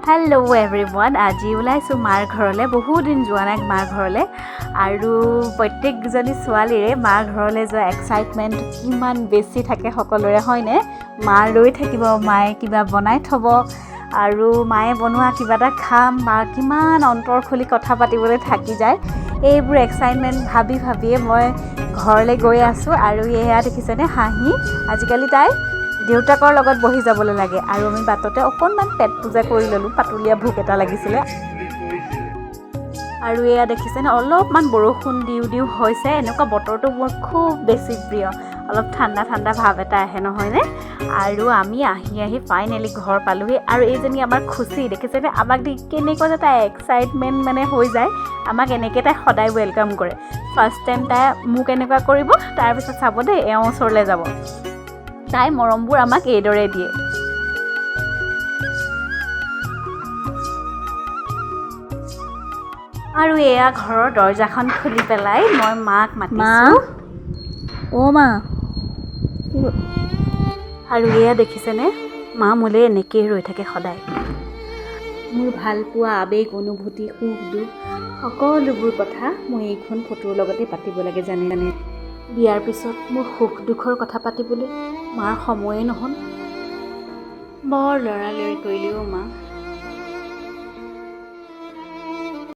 Hello' everyone, আজি ওলাইছোঁ মাৰ ঘৰলৈ। বহুত দিন যোৱা নাই মাৰ ঘৰলৈ। আৰু প্ৰত্যেকজনী ছোৱালীৰে মাৰ ঘৰলৈ যোৱা এক্সাইটমেণ্ট কিমান বেছি থাকে সকলোৰে, হয়নে? মা ৰৈ থাকিব, মায়ে কিবা বনাই থ'ব আৰু মায়ে বনোৱা কিবা এটা খাম বা কিমান অন্তৰ খুলি কথা পাতিবলৈ থাকি যায়। এইবোৰ এক্সাইটমেণ্ট ভাবি ভাবিয়ে মই ঘৰলৈ গৈ আছোঁ। আৰু এয়া দেখিছেনে হাঁহি, আজিকালি তাই দেউতাকৰ লগত বহি যাবলৈ লাগে। আৰু আমি বাটতে অকণমান পেট পূজা কৰি ল'লোঁ, পাতলীয়া ভোক এটা লাগিছিলে। আৰু এয়া দেখিছেনে অলপমান বৰষুণ দিওঁ দিওঁ হৈছে। এনেকুৱা বতৰটো মোৰ খুব বেছি প্ৰিয়, অলপ ঠাণ্ডা ঠাণ্ডা ভাৱ এটা আহে, নহয়নে? আৰু আমি আহি ফাইনেলি ঘৰ পালোহি। আৰু এইজনী আমাৰ খুচি দেখিছেনে, আমাক দি কেনেকুৱা যে তাই এক্সাইটমেণ্ট মানে হৈ যায়। আমাক এনেকৈ তাই সদায় ৱেলকাম কৰে। ফাৰ্ষ্ট টাইম তাই মোক এনেকুৱা কৰিব, তাৰপিছত চাব দেই এওঁ ওচৰলৈ যাব। তাই মৰমবোৰ আমাক এইদৰে দিয়ে। আৰু এয়া ঘৰৰ দৰজাখন খুলি পেলাই মই মাক মাতিছোঁ। মা, আৰু এয়া দেখিছেনে, মা মোলৈ এনেকৈয়ে ৰৈ থাকে সদায়। মোৰ ভাল পোৱা আৱেগ, অনুভূতি, সুখ দুখ সকলোবোৰ কথা মই এইখন ফটোৰ লগতে পাতিব লাগে, জানে? বিয়াৰ পিছত মোৰ সুখ দুখৰ কথা পাতিবলৈ মাৰ সময়ে নহ'ল। বৰ লৰালৰি কৰিলেও মা।